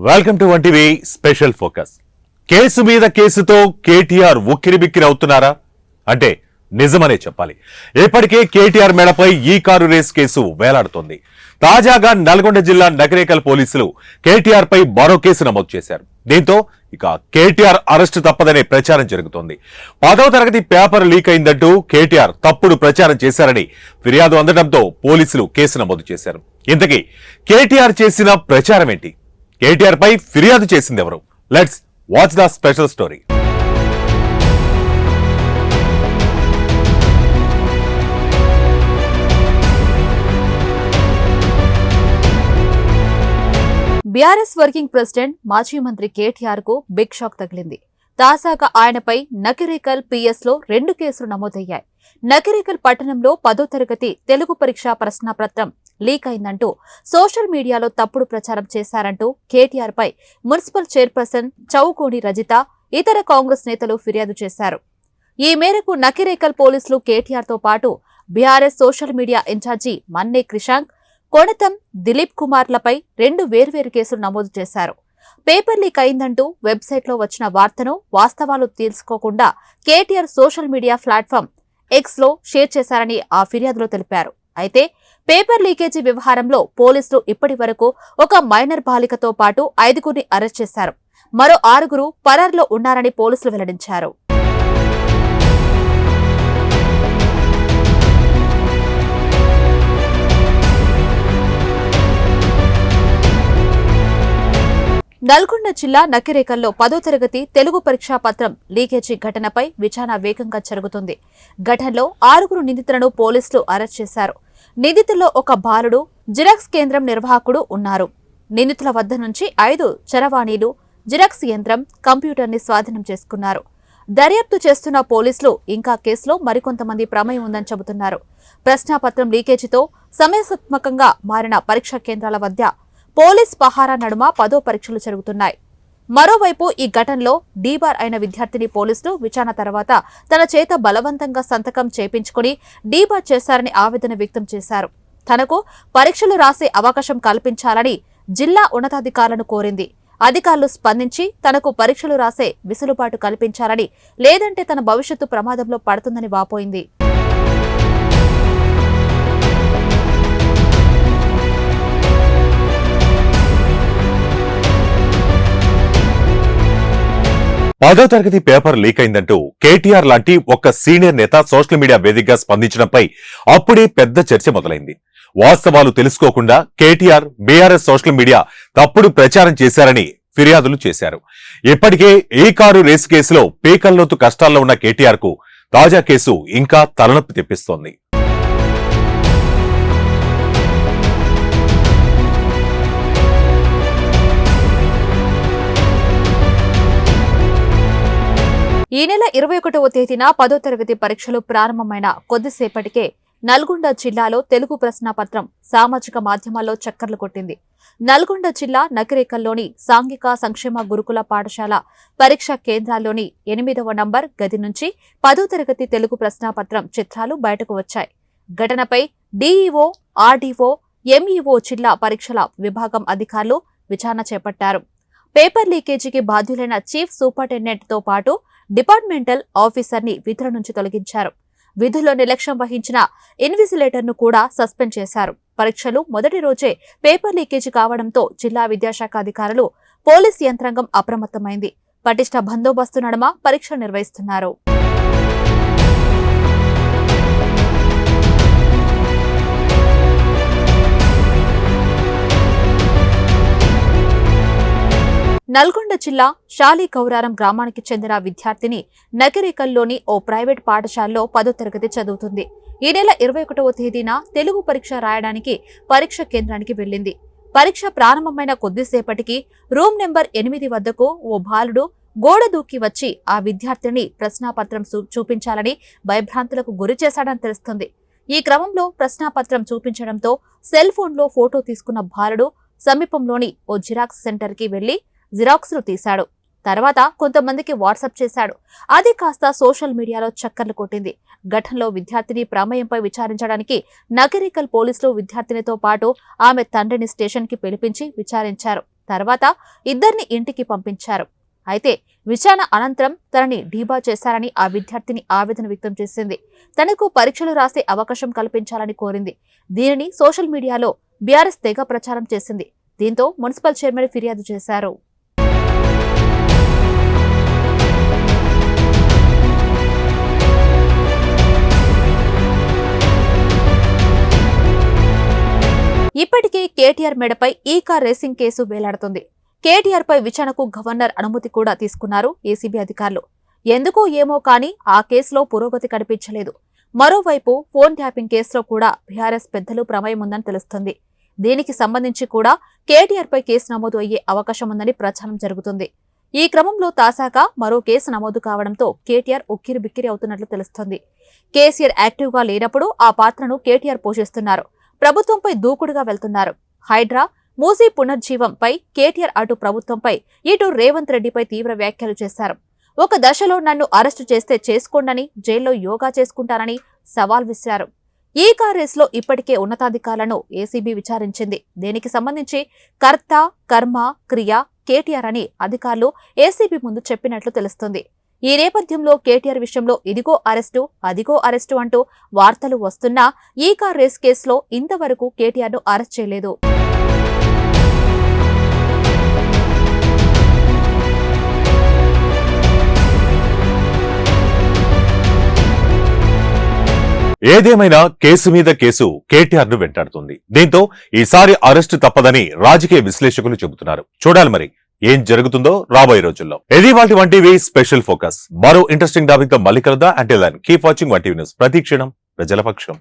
Welcome to one TV special focus. Case మీద కేసుతో కేటీఆర్ ఉక్కిరిబిక్కిరి అవుతున్నారా అంటే నిజమనే చెప్పాలి. ఇప్పటికే కేటీఆర్ మేడపై ఈ కారు రేస్ కేసు వేలాడుతోంది. తాజాగా నల్గొండ జిల్లా నకిరేకల్ పోలీసులు కేటీఆర్ పై మరో కేసు నమోదు చేశారు. దీంతో ఇక కేటీఆర్ అరెస్టు తప్పదనే ప్రచారం జరుగుతోంది. 10వ తరగతి పేపర్ లీక్ అయిందంటూ కేటీఆర్ తప్పుడు ప్రచారం చేశారని ఫిర్యాదు అందడంతో పోలీసులు కేసు నమోదు చేశారు. ఇంతకీ కేటీఆర్ చేసిన ప్రచారం ఏంటి? కేటీఆర్ పై ఫిర్యాదు చేసింది ఎవరు? Let's watch the special story. BRS working president మాజీ మంత్రి కేటీఆర్ కు బిగ్ షాక్ తగిలింది. తాజాగా ఆయనపై నకిరేకల్ పిఎస్ లో 2 కేసులు నమోదయ్యాయి. నకిరేకల్ పట్టణంలో 10వ తరగతి తెలుగు పరీక్ష ప్రశ్నాపత్రం లీక్ అయిందంటూ సోషల్ మీడియాలో తప్పుడు ప్రచారం చేశారంటూ కేటీఆర్ పై మున్సిపల్ చైర్పర్సన్ చౌకోని రజిత, ఇతర కాంగ్రెస్ నేతలు ఫిర్యాదు చేశారు. ఈ మేరకు నకిరేకల్ పోలీసులు కేటీఆర్ తో పాటు బీఆర్ఎస్ సోషల్ మీడియా ఇన్ఛార్జి మన్నే క్రిషాంక్, కొణతం దిలీప్ కుమార్లపై 2 వేర్వేరు కేసులు నమోదు చేశారు. పేపర్ లీక్ అయిందంటూ వెబ్సైట్లో వచ్చిన వార్తను వాస్తవాలు తెలుసుకోకుండా KTR social media platform X లో షేర్ చేశారని ఆ ఫిర్యాదులో తెలిపారు. అయితే పేపర్ లీకేజీ వ్యవహారంలో పోలీసులు ఇప్పటి వరకు ఒక మైనర్ బాలికతో పాటు 5గురిని అరెస్ట్ చేశారు. మరో 6గురు పరారులో ఉన్నారని పోలీసులు వెల్లడించారు. నల్గొండ జిల్లా నకిరేకల్లో 10వ తరగతి తెలుగు పరీక్షా పత్రం లీకేజీ ఘటనపై విచారణ వేగంగా జరుగుతుంది. ఘటనలో 6గురు నిందితులను పోలీసులు అరెస్ట్ చేశారు. నిందితుల్లో ఒక బాలుడు, జిరాక్స్ కేంద్రం నిర్వాహకుడు ఉన్నారు. నిందితుల వద్ద నుంచి 5 చరవాణీలు, జిరాక్స్ యంత్రం, కంప్యూటర్ని స్వాధీనం చేసుకున్నారు. దర్యాప్తు చేస్తున్న పోలీసులు ఇంకా కేసులో మరికొంతమంది ప్రమేయం ఉందని చెబుతున్నారు. ప్రశ్నాపత్రం లీకేజీతో సమస్యాత్మకంగా మారిన పరీక్షా కేంద్రాల వద్ద పోలీస్ పహారా నడుమ 10వ పరీక్షలు జరుగుతున్నాయి. మరోవైపు ఈ ఘటనలో డీబార్ అయిన విద్యార్థిని పోలీసులు విచారణ తర్వాత తన చేత బలవంతంగా సంతకం చేపించుకుని డీబార్ చేశారని ఆవేదన వ్యక్తం చేశారు. తనకు పరీక్షలు రాసే అవకాశం కల్పించాలని జిల్లా ఉన్నతాధికారులను కోరింది. అధికారులు స్పందించి తనకు పరీక్షలు రాసే వెసులుబాటు కల్పించాలని, లేదంటే తన భవిష్యత్తు ప్రమాదంలో పడుతుందని వాపోయింది. పదో తరగతి పేపర్ లీక్ అయిందంటూ కేటీఆర్ లాంటి ఒక సీనియర్ నేత సోషల్ మీడియా వేదికగా స్పందించడంపై అప్పుడే పెద్ద చర్చ మొదలైంది. వాస్తవాలు తెలుసుకోకుండా కేటీఆర్, బీఆర్ఎస్ సోషల్ మీడియా తప్పుడు ప్రచారం చేశారని ఫిర్యాదులు చేశారు. ఇప్పటికే ఈ కారు రేసు కేసులో పీకల్లోతు కష్టాల్లో ఉన్న కేటీఆర్ కు తాజా కేసు ఇంకా తలనొప్పి తెప్పిస్తోంది. ఈ నెల 21వ తేదీన 10వ తరగతి పరీక్షలు ప్రారంభమైన కొద్దిసేపటికే నల్గొండ జిల్లాలో తెలుగు ప్రశ్నాపత్రం సామాజిక మాధ్యమాల్లో చక్కర్లు కొట్టింది. నల్గొండ జిల్లా నకిరేకల్లోని సాంఘిక సంక్షేమ గురుకుల పాఠశాల పరీక్షా కేంద్రాల్లోని 8వ నంబర్ గది నుంచి 10వ తరగతి తెలుగు ప్రశ్నాపత్రం చిత్రాలు బయటకు వచ్చాయి. ఘటనపై డీఈఓ, ఆర్డీఓ, ఎంఈఓ జిల్లా పరీక్షల విభాగం అధికారులు విచారణ చేపట్టారు. పేపర్ లీకేజీకి బాధ్యులైన చీఫ్ సూపరింటెండెంట్ తో పాటు డిపార్ట్మెంటల్ ఆఫీసర్ని విధుల నుంచి తొలగించారు. విధుల్లో నిర్లక్ష్యం వహించిన ఇన్విజిలేటర్ను కూడా సస్పెండ్ చేశారు. పరీక్షలు మొదటి రోజే పేపర్ లీకేజీ కావడంతో జిల్లా విద్యాశాఖ అధికారులు, పోలీస్ యంత్రాంగం అప్రమత్తమైంది. పటిష్ట బందోబస్తు నడుమ పరీక్షలు నిర్వహిస్తున్నారు. నల్గొండ జిల్లా షాలికౌరారం గ్రామానికి చెందిన విద్యార్థిని నకిరేకల్లోని ఓ ప్రైవేట్ పాఠశాలలో 10వ తరగతి చదువుతుంది. ఈ నెల 21వ తేదీన తెలుగు పరీక్ష రాయడానికి పరీక్ష కేంద్రానికి వెళ్లింది. పరీక్ష ప్రారంభమైన కొద్దిసేపటికి రూమ్ నెంబర్ 8 వద్దకు ఓ బాలుడు గోడ దూకి వచ్చి ఆ విద్యార్థిని ప్రశ్నాపత్రం చూపించాలని భయభ్రాంతులకు గురి చేశాడని తెలుస్తుంది. ఈ క్రమంలో ప్రశ్నాపత్రం చూపించడంతో సెల్ ఫోన్లో ఫోటో తీసుకున్న బాలుడు సమీపంలోని ఓ జిరాక్స్ సెంటర్కి వెళ్లి జిరాక్స్లు తీశాడు. తర్వాత కొంతమందికి వాట్సాప్ చేశాడు. అది కాస్త సోషల్ మీడియాలో చక్కర్లు కొట్టింది. ఘటనలో విద్యార్థిని ప్రమేయంపై విచారించడానికి నకిరేకల్ పోలీసులు విద్యార్థినితో పాటు ఆమె తండ్రిని స్టేషన్ కి పిలిపించి విచారించారు. తర్వాత ఇద్దరిని ఇంటికి పంపించారు. అయితే విచారణ అనంతరం తనని డీబా చేశారని ఆ విద్యార్థిని ఆవేదన వ్యక్తం చేసింది. తనకు పరీక్షలు రాసే అవకాశం కల్పించాలని కోరింది. దీనిని సోషల్ మీడియాలో బీఆర్ఎస్ తెగ ప్రచారం చేసింది. దీంతో మున్సిపల్ చైర్మన్ ఫిర్యాదు చేశారు. ఇప్పటికే కేటీఆర్ మెడపై ఈ కార్ రేసింగ్ కేసు వేలాడుతుంది. కేటీఆర్ పై విచారణకు గవర్నర్ అనుమతి కూడా తీసుకున్నారు ఏసీబీ అధికారులు. ఎందుకో ఏమో కానీ ఆ కేసులో పురోగతి కనిపించలేదు. మరోవైపు ఫోన్ ట్యాపింగ్ కేసులో కూడా బీఆర్ఎస్ పెద్దలు ప్రమేయం ఉందని తెలుస్తుంది. దీనికి సంబంధించి కూడా కేటీఆర్ పై కేసు నమోదు అయ్యే అవకాశం ఉందని ప్రచారం జరుగుతుంది. ఈ క్రమంలో తాజాగా మరో కేసు నమోదు కావడంతో కేటీఆర్ ఉక్కిరిబిక్కిరి అవుతున్నట్లు తెలుస్తోంది. కేసీఆర్ యాక్టివ్ గా లేనప్పుడు ఆ పాత్రను కేటీఆర్ పోషిస్తున్నారు. ప్రభుత్వంపై దూకుడుగా వెళ్తున్నారు. హైడ్రా, మూసీ పునర్జీవంపై కేటీఆర్ అటు ప్రభుత్వంపై ఇటు రేవంత్ రెడ్డిపై తీవ్ర వ్యాఖ్యలు చేశారు. ఒక దశలో నన్ను అరెస్టు చేస్తే చేసుకోండని, జైల్లో యోగా చేసుకుంటానని సవాల్ విసిరారు. ఈ కార్ రేసులో ఇప్పటికే ఉన్నతాధికారులను ఏసీబీ విచారించింది. దీనికి సంబంధించి కర్త, కర్మ, క్రియ కేటీఆర్ అని అధికారులు ఏసీబీ ముందు చెప్పినట్లు తెలుస్తుంది. ఈ నేపథ్యంలో కేటీఆర్ విషయంలో ఇదిగో అరెస్టు, అదిగో అరెస్టు అంటూ వార్తలు వస్తున్నా ఈ కార్ రేస్ కేసులో ఇంతవరకు కేటీఆర్ను అరెస్ట్ చేయలేదు. ఏదేమైనా కేసు మీద కేసు కేటీఆర్ ను వెంటాడుతుంది. దీంతో ఈసారి అరెస్టు తప్పదని రాజకీయ విశ్లేషకులు చెబుతున్నారు. చూడాలి మరి ఏం జరుగుతుందో రాబోయే రోజుల్లో. ఇది వాటి వంటివి స్పెషల్ ఫోకస్. మరో ఇంట్రెస్టింగ్ టాపిక్ తో మళ్ళీ కలుద్దాం. Until then keep watching one TV news. ప్రతి క్షణం ప్రజల పక్షం.